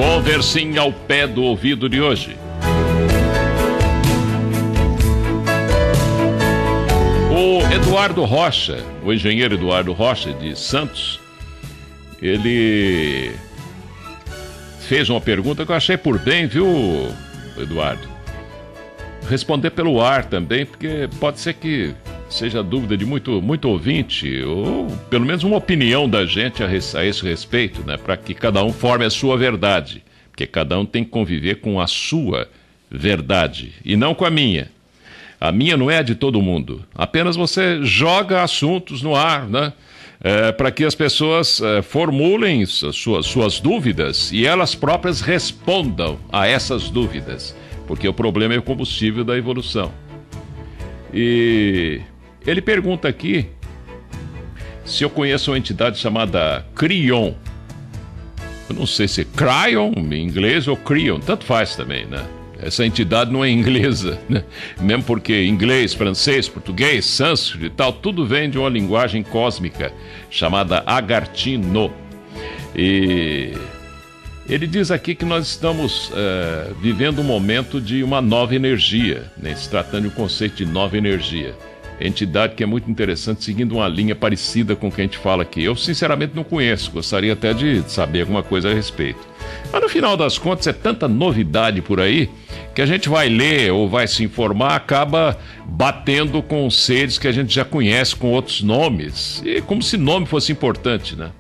Conversinha ao pé do ouvido de hoje. O Eduardo Rocha, o engenheiro Eduardo Rocha de Santos, ele fez uma pergunta que eu achei por bem, viu, Eduardo? Responder pelo ar também, porque pode ser que seja dúvida de muito ouvinte, ou pelo menos uma opinião da gente a esse respeito, né? Para que cada um forme a sua verdade, porque cada um tem que conviver com a sua verdade e não com a minha. A minha não é a de todo mundo, apenas você joga assuntos no ar, né? Para que as pessoas formulem suas dúvidas e elas próprias respondam a essas dúvidas, porque o problema é o combustível da evolução. E ele pergunta aqui se eu conheço uma entidade chamada Cryon. Eu não sei se é Cryon em inglês ou Cryon, tanto faz também, né? Essa entidade não é inglesa, né? Mesmo porque inglês, francês, português, sânscrito e tal, tudo vem de uma linguagem cósmica chamada Agartino. E ele diz aqui que nós estamos vivendo um momento de uma nova energia, né? Se tratando de um conceito de nova energia. Entidade que é muito interessante, seguindo uma linha parecida com o que a gente fala aqui. Eu, sinceramente, não conheço, gostaria até de saber alguma coisa a respeito. Mas, no final das contas, é tanta novidade por aí que a gente vai ler ou vai se informar, acaba batendo com seres que a gente já conhece com outros nomes. E como se nome fosse importante, né?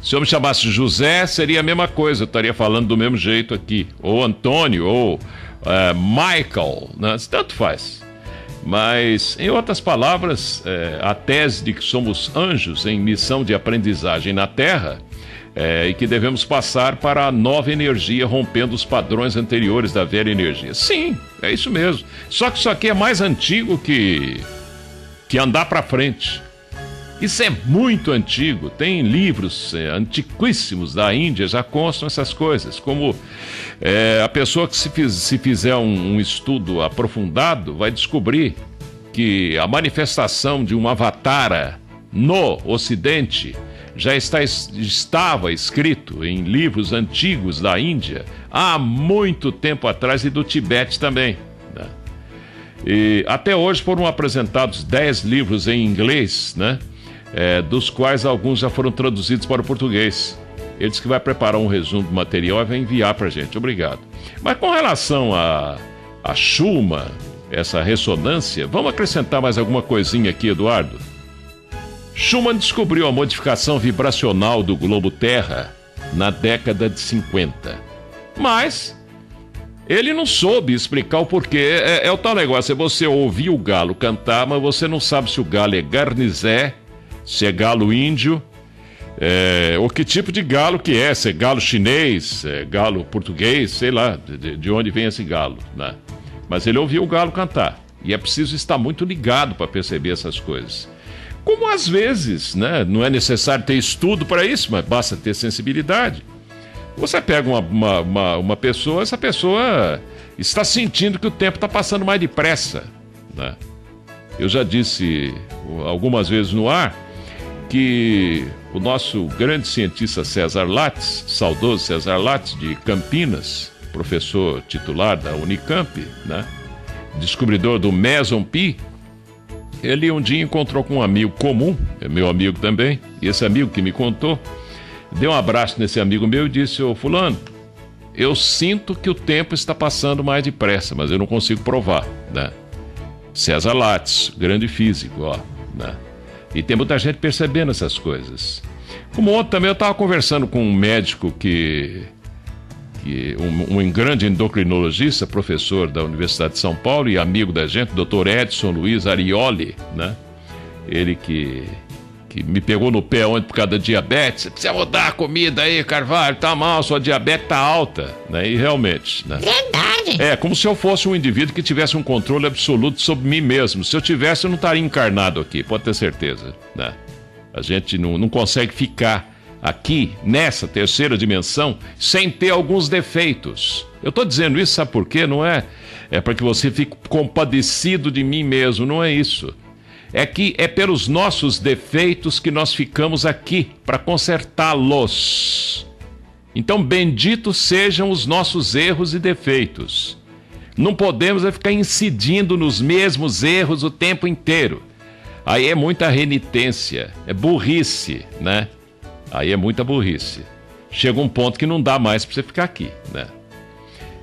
Se eu me chamasse José, seria a mesma coisa, eu estaria falando do mesmo jeito aqui. Ou Antônio, ou Michael, né? Tanto faz. Mas, em outras palavras, a tese de que somos anjos em missão de aprendizagem na Terra e que devemos passar para a nova energia, rompendo os padrões anteriores da velha energia. Sim, é isso mesmo. Só que isso aqui é mais antigo que andar para frente. Isso é muito antigo. Tem livros antiquíssimos da Índia, já constam essas coisas. Como a pessoa que se fizer um estudo aprofundado vai descobrir que a manifestação de um avatara no Ocidente já estava escrito em livros antigos da Índia há muito tempo atrás e do Tibete também, né? E até hoje foram apresentados 10 livros em inglês, né? Dos quais alguns já foram traduzidos para o português. Ele disse que vai preparar um resumo do material e vai enviar para a gente. Obrigado. Mas com relação a Schumann, essa ressonância, vamos acrescentar mais alguma coisinha aqui, Eduardo? Schumann descobriu a modificação vibracional do globo Terra na década de 50. Mas ele não soube explicar o porquê. É o tal negócio, é você ouvir o galo cantar, mas você não sabe se o galo é garnizé, se é galo índio, ou que tipo de galo que é, se é galo chinês, é galo português, sei lá, de onde vem esse galo, né? Mas ele ouviu o galo cantar, e é preciso estar muito ligado para perceber essas coisas. Como às vezes, né, não é necessário ter estudo para isso, mas basta ter sensibilidade. Você pega uma pessoa, essa pessoa está sentindo que o tempo está passando mais depressa, né? Eu já disse algumas vezes no ar que o nosso grande cientista César Lattes, saudoso César Lattes de Campinas, professor titular da Unicamp, né, descobridor do Meson Pi, ele um dia encontrou com um amigo comum, é meu amigo também, e esse amigo que me contou, deu um abraço nesse amigo meu e disse: ô fulano, eu sinto que o tempo está passando mais depressa, mas eu não consigo provar, né? César Lattes, grande físico, ó, né? E tem muita gente percebendo essas coisas. Como ontem também eu estava conversando com um médico um grande endocrinologista, professor da Universidade de São Paulo e amigo da gente, Dr. Edson Luiz Arioli, né? Ele que me pegou no pé ontem por causa da diabetes. Você precisa mudar a comida aí, Carvalho, tá mal, sua diabetes tá alta, né? E realmente, né? Verdade. É como se eu fosse um indivíduo que tivesse um controle absoluto sobre mim mesmo. Se eu tivesse, eu não estaria encarnado aqui, pode ter certeza, né? A gente não consegue ficar aqui, nessa terceira dimensão, sem ter alguns defeitos. Eu estou dizendo isso, sabe por quê? Não é para que você fique compadecido de mim mesmo, não é isso. É que é pelos nossos defeitos que nós ficamos aqui, para consertá-los. Então, benditos sejam os nossos erros e defeitos. Não podemos ficar incidindo nos mesmos erros o tempo inteiro. Aí é muita renitência, é burrice, né? Aí é muita burrice. Chega um ponto que não dá mais para você ficar aqui, né?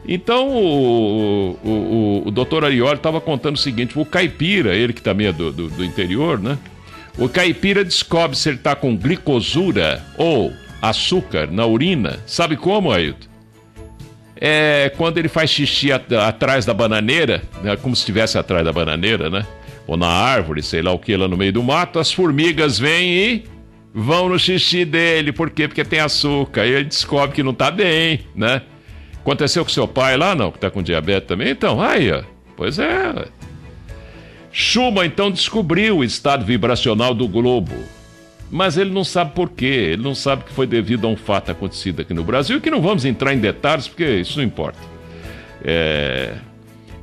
Então, o doutor Arioli estava contando o seguinte: o caipira, ele que também é do interior, né? O caipira descobre se ele está com glicosura ou açúcar na urina. Sabe como, Ailton? É quando ele faz xixi atrás da bananeira, né? Como se estivesse atrás da bananeira, né? Ou na árvore, sei lá o que, lá no meio do mato, as formigas vêm e vão no xixi dele. Por quê? Porque tem açúcar. Aí ele descobre que não está bem, né? Aconteceu com seu pai lá, não? Que está com diabetes também? Então, aí, ó. Pois é. Schumann, então, descobriu o estado vibracional do globo. Mas ele não sabe por quê. Ele não sabe que foi devido a um fato acontecido aqui no Brasil, que não vamos entrar em detalhes, porque isso não importa.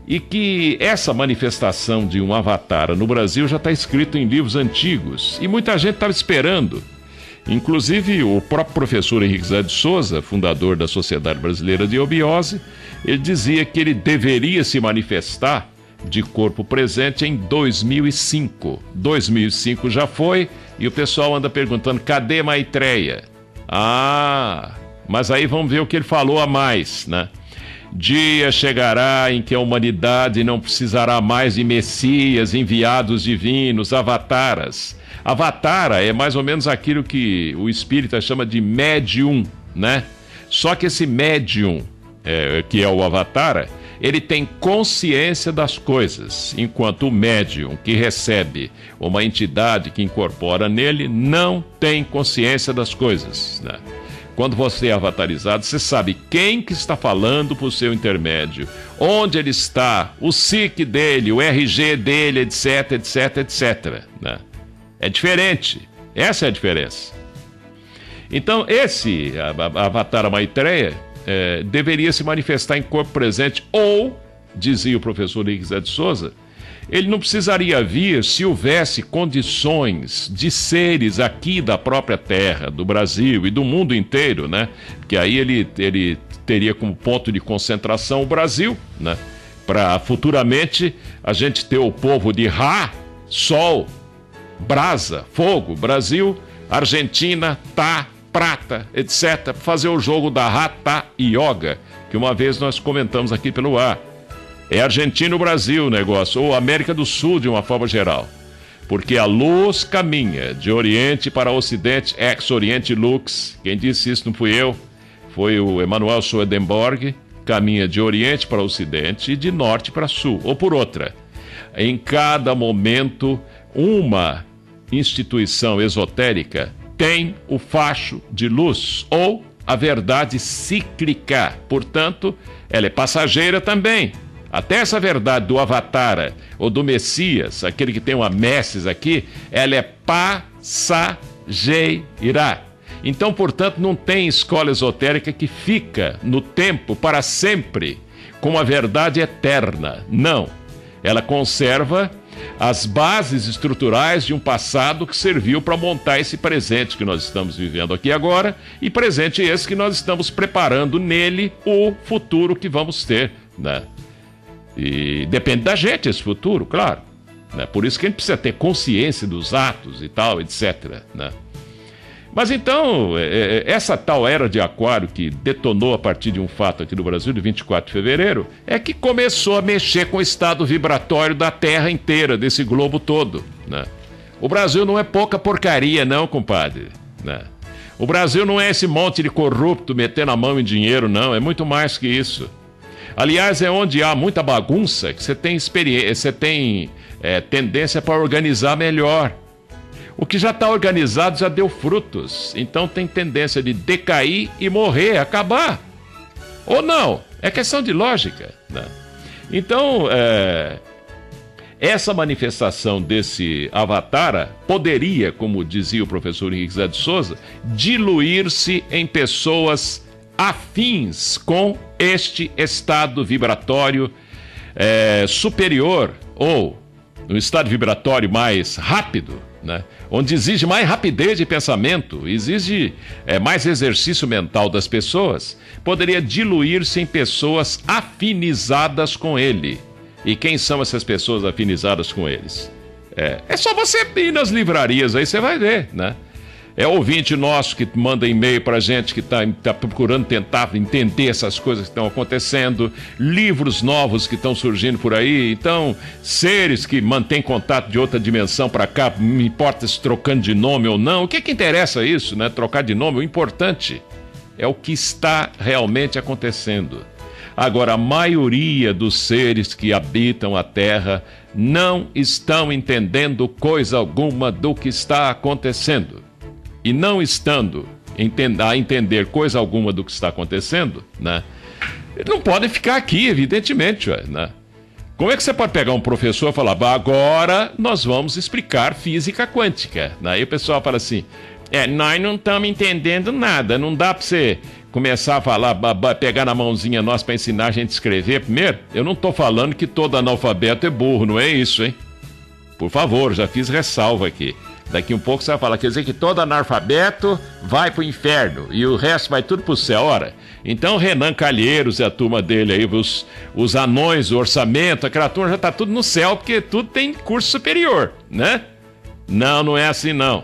E que essa manifestação de um avatar no Brasil já está escrito em livros antigos. E muita gente estava esperando. Inclusive, o próprio professor Henrique Zé de Souza, fundador da Sociedade Brasileira de Obiose, ele dizia que ele deveria se manifestar de corpo presente em 2005. 2005 já foi, e o pessoal anda perguntando, cadê Maitreya? Ah, mas aí vamos ver o que ele falou a mais, né? Dia chegará em que a humanidade não precisará mais de messias, enviados divinos, avataras. Avatara é mais ou menos aquilo que o espírita chama de médium, né? Só que esse médium, que é o avatara, ele tem consciência das coisas, enquanto o médium que recebe uma entidade que incorpora nele não tem consciência das coisas, né? Quando você é avatarizado, você sabe quem que está falando por seu intermédio, onde ele está, o SIC dele, o RG dele, etc, etc, etc, né? É diferente. Essa é a diferença. Então, esse Avatar Maitreya deveria se manifestar em corpo presente, ou, dizia o professor Henrique Zé de Souza, ele não precisaria vir se houvesse condições de seres aqui da própria terra, do Brasil e do mundo inteiro, né? Porque aí ele teria como ponto de concentração o Brasil, né? Para futuramente a gente ter o povo de Ra, Sol, Brasa, Fogo, Brasil, Argentina, Tá, Prata, etc. Fazer o jogo da Hatha Yoga, que uma vez nós comentamos aqui pelo ar. É Argentina o Brasil o negócio, ou América do Sul de uma forma geral. Porque a luz caminha de Oriente para Ocidente, ex-Oriente Lux. Quem disse isso não fui eu, foi o Emanuel Swedenborg. Caminha de Oriente para Ocidente e de Norte para Sul, ou por outra. Em cada momento, uma instituição esotérica tem o facho de luz, ou a verdade cíclica. Portanto, ela é passageira também. Até essa verdade do Avatara ou do Messias, aquele que tem uma Messes aqui, ela é passageira. Então, portanto, não tem escola esotérica que fica no tempo para sempre com a verdade eterna. Não. Ela conserva as bases estruturais de um passado que serviu para montar esse presente que nós estamos vivendo aqui agora, e presente esse que nós estamos preparando nele o futuro que vamos ter, né? E depende da gente esse futuro, claro, né? Por isso que a gente precisa ter consciência dos atos e tal, etc, né? Mas então, essa tal era de Aquário que detonou a partir de um fato aqui no Brasil, de 24 de fevereiro, é que começou a mexer com o estado vibratório da Terra inteira, desse globo todo, né? O Brasil não é pouca porcaria não, compadre, né? O Brasil não é esse monte de corrupto metendo a mão em dinheiro, não, é muito mais que isso. Aliás, é onde há muita bagunça que você tem experiência, você tem tendência para organizar melhor. O que já está organizado já deu frutos, então tem tendência de decair e morrer, acabar. Ou não, é questão de lógica, né? Então, essa manifestação desse Avatara poderia, como dizia o professor Henrique Zé de Souza, diluir-se em pessoas afins com este estado vibratório superior, ou no estado vibratório mais rápido, né? Onde exige mais rapidez de pensamento, exige mais exercício mental das pessoas, poderia diluir-se em pessoas afinizadas com ele. E quem são essas pessoas afinizadas com eles? É só você ir nas livrarias aí, você vai ver, né? É ouvinte nosso que manda e-mail pra gente, que tá procurando tentar entender essas coisas que estão acontecendo, livros novos que estão surgindo por aí, então, seres que mantêm contato de outra dimensão pra cá, não importa se trocando de nome ou não, o que interessa isso, né? Trocar de nome, o importante é o que está realmente acontecendo. Agora, a maioria dos seres que habitam a Terra não estão entendendo coisa alguma do que está acontecendo. E não estando a entender coisa alguma do que está acontecendo, né? Não podem ficar aqui, evidentemente, né? Como é que você pode pegar um professor e falar, agora nós vamos explicar física quântica? Aí o pessoal fala assim, nós não estamos entendendo nada, não dá para você começar a falar, pegar na mãozinha nossa para ensinar a gente a escrever primeiro? Eu não estou falando que todo analfabeto é burro, não é isso, hein? Por favor, já fiz ressalva aqui. Daqui um pouco você vai falar, quer dizer que todo analfabeto vai pro inferno e o resto vai tudo pro céu. Ora, então Renan Calheiros e a turma dele aí, os anões, o orçamento, aquela turma já tá tudo no céu, porque tudo tem curso superior, né? Não é assim não.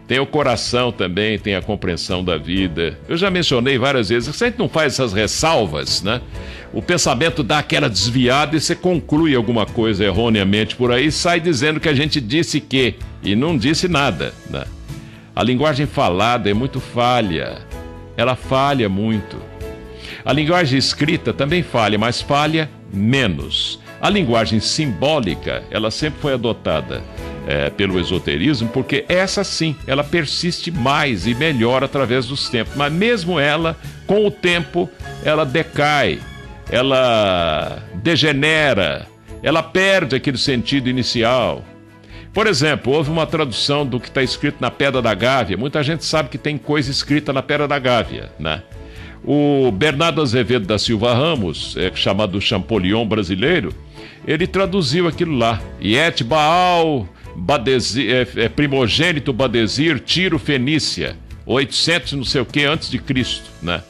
Tem o coração também, tem a compreensão da vida. Eu já mencionei várias vezes, se a gente não faz essas ressalvas, né? O pensamento dá aquela desviada e você conclui alguma coisa erroneamente por aí e sai dizendo que a gente disse que, e não disse nada, né? A linguagem falada é muito falha, ela falha muito. A linguagem escrita também falha, mas falha menos. A linguagem simbólica, ela sempre foi adotada pelo esoterismo, porque essa sim, ela persiste mais e melhor através dos tempos, mas mesmo ela, com o tempo, ela decai, ela degenera, ela perde aquele sentido inicial. Por exemplo, houve uma tradução do que está escrito na Pedra da Gávea. Muita gente sabe que tem coisa escrita na Pedra da Gávea, né? O Bernardo Azevedo da Silva Ramos, chamado Champollion brasileiro, ele traduziu aquilo lá. Iet Baal, primogênito Badesir, Tiro Fenícia, 800 não sei o que antes de Cristo, né?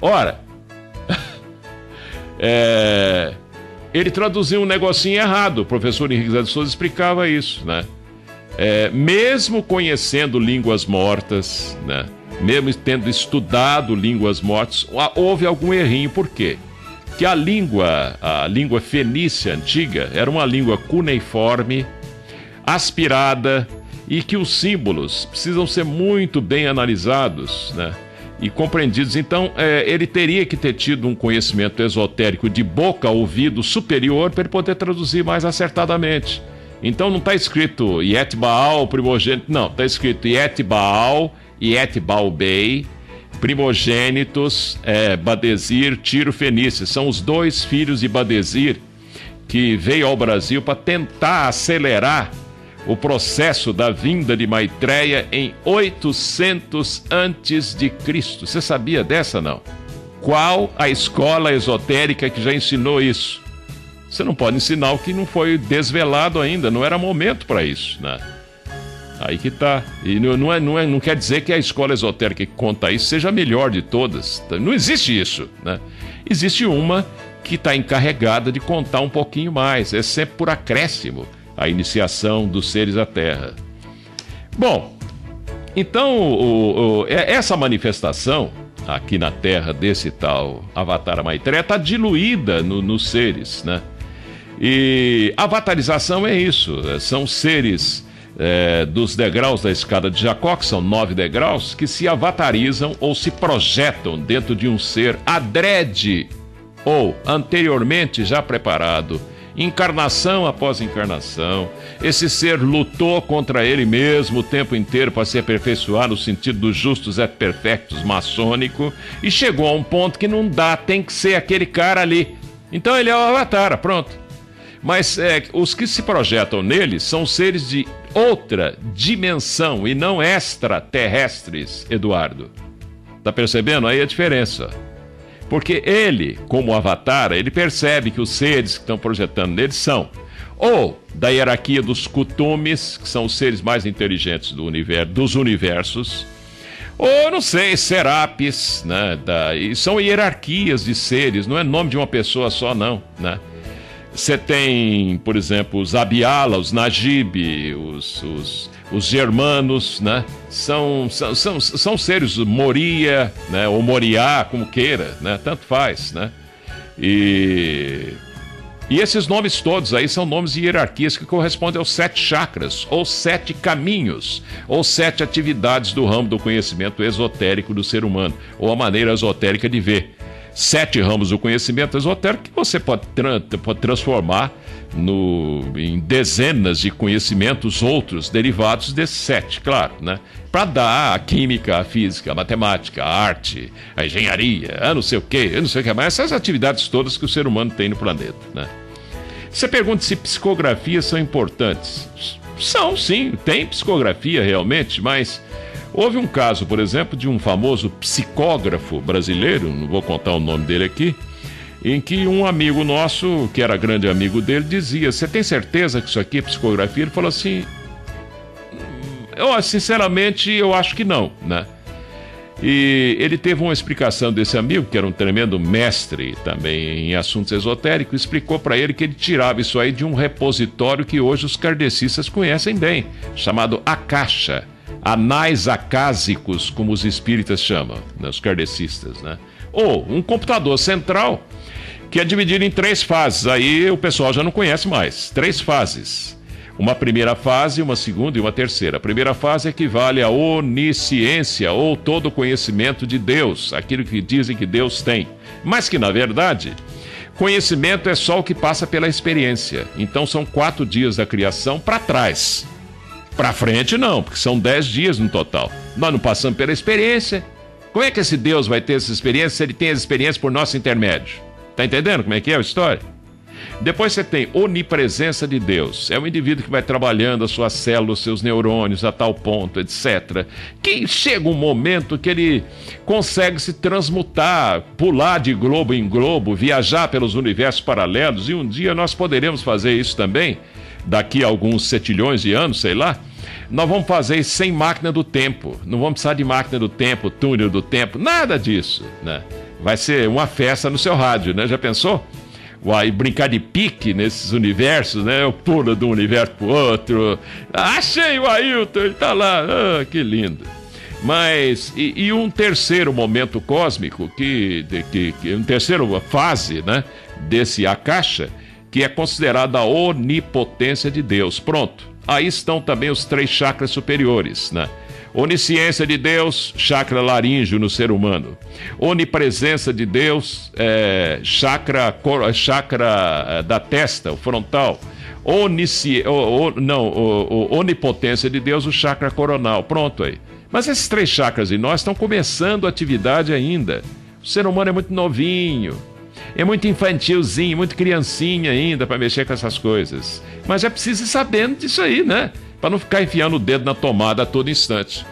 Ora, ele traduziu um negocinho errado. O professor Henrique Zé de Souza explicava isso, né? Mesmo conhecendo línguas mortas, né? Mesmo tendo estudado línguas mortas, houve algum errinho. Por quê? Que a língua fenícia antiga era uma língua cuneiforme, aspirada, e que os símbolos precisam ser muito bem analisados, né? E compreendidos. Então, ele teria que ter tido um conhecimento esotérico de boca a ouvido superior para ele poder traduzir mais acertadamente. Então, não está escrito Iet Baal, primogênito, não, está escrito Iet Baal, Iet Baal Bey, primogênitos, Badesir, Tiro Fenícia. São os dois filhos de Badesir que veio ao Brasil para tentar acelerar o processo da vinda de Maitreya em 800 antes de Cristo. Você sabia dessa, não? Qual a escola esotérica que já ensinou isso? Você não pode ensinar o que não foi desvelado ainda, não era momento para isso, né? Aí que tá. E não quer dizer que a escola esotérica que conta isso seja a melhor de todas. Não existe isso, né? Existe uma que está encarregada de contar um pouquinho mais, é sempre por acréscimo a iniciação dos seres à Terra. Bom, então essa manifestação aqui na Terra desse tal Avatar Maitreya está diluída nos seres, né? E a avatarização é isso, são seres dos degraus da escada de Jacó, que são 9 degraus, que se avatarizam ou se projetam dentro de um ser adrede ou anteriormente já preparado, encarnação após encarnação. Esse ser lutou contra ele mesmo o tempo inteiro para se aperfeiçoar no sentido dos justos et perfectos maçônico e chegou a um ponto que não dá, tem que ser aquele cara ali. Então ele é o Avatar, pronto. Mas os que se projetam nele são seres de outra dimensão e não extraterrestres, Eduardo. Tá percebendo aí a diferença? Porque ele, como Avatar, ele percebe que os seres que estão projetando nele são ou da hierarquia dos cutumes, que são os seres mais inteligentes dos universos, ou, não sei, Serapis, né? E são hierarquias de seres, não é nome de uma pessoa só, não, né? Você tem, por exemplo, os Abiala, os Najib, os germanos, né? São seres Moria, né? Ou Moriá, como queira, né? Tanto faz, né? E esses nomes todos aí são nomes de hierarquias que correspondem aos 7 chakras, ou 7 caminhos, ou 7 atividades do ramo do conhecimento esotérico do ser humano, ou a maneira esotérica de ver. 7 ramos do conhecimento esotérico que você pode transformar em dezenas de conhecimentos outros derivados desses 7, claro, né? Para dar a química, a física, a matemática, a arte, a engenharia, a não sei o que mais, essas atividades todas que o ser humano tem no planeta, né? Você pergunta se psicografias são importantes. São, sim, tem psicografia realmente, mas houve um caso, por exemplo, de um famoso psicógrafo brasileiro, não vou contar o nome dele aqui, em que um amigo nosso, que era grande amigo dele, dizia: você tem certeza que isso aqui é psicografia? Ele falou assim: sinceramente, eu acho que não, né? E ele teve uma explicação desse amigo, que era um tremendo mestre também em assuntos esotéricos, explicou para ele que ele tirava isso aí de um repositório que hoje os kardecistas conhecem bem, chamado Akasha, anais acásicos, como os espíritas chamam, né, os kardecistas, né? Ou um computador central que é dividido em 3 fases. Aí o pessoal já não conhece mais. 3 fases. Uma primeira fase, uma segunda e uma terceira. A primeira fase equivale à onisciência, ou todo o conhecimento de Deus, aquilo que dizem que Deus tem. Mas que, na verdade, conhecimento é só o que passa pela experiência. Então são 4 dias da criação para trás. Para frente não, porque são 10 dias no total. Nós não passamos pela experiência. Como é que esse Deus vai ter essa experiência se ele tem as experiências por nosso intermédio? Tá entendendo como é que é a história? Depois você tem onipresença de Deus. É o indivíduo que vai trabalhando as suas células, seus neurônios a tal ponto, etc. Que chega um momento que ele consegue se transmutar, pular de globo em globo, viajar pelos universos paralelos, e um dia nós poderemos fazer isso também, daqui a alguns setilhões de anos, sei lá. Nós vamos fazer isso sem máquina do tempo. Não vamos precisar de máquina do tempo, túnel do tempo, nada disso, né? Vai ser uma festa no seu rádio, né? Já pensou? Uai, brincar de pique nesses universos, né? Eu pulo de um universo pro outro. Achei o Ailton, ele tá lá. Ah, que lindo. Mas, e um terceiro momento cósmico, uma terceira fase, né? Desse Akasha, que é considerada a onipotência de Deus. Pronto. Aí estão também os 3 chakras superiores, né? Onisciência de Deus, chakra laríngeo no ser humano. Onipresença de Deus, chakra da testa, o frontal. Onipotência de Deus, o chakra coronal. Pronto aí. Mas esses 3 chakras em nós estão começando a atividade ainda. O ser humano é muito novinho, é muito infantilzinho, muito criancinha ainda para mexer com essas coisas. Mas é preciso ir sabendo disso aí, né? Para não ficar enfiando o dedo na tomada a todo instante.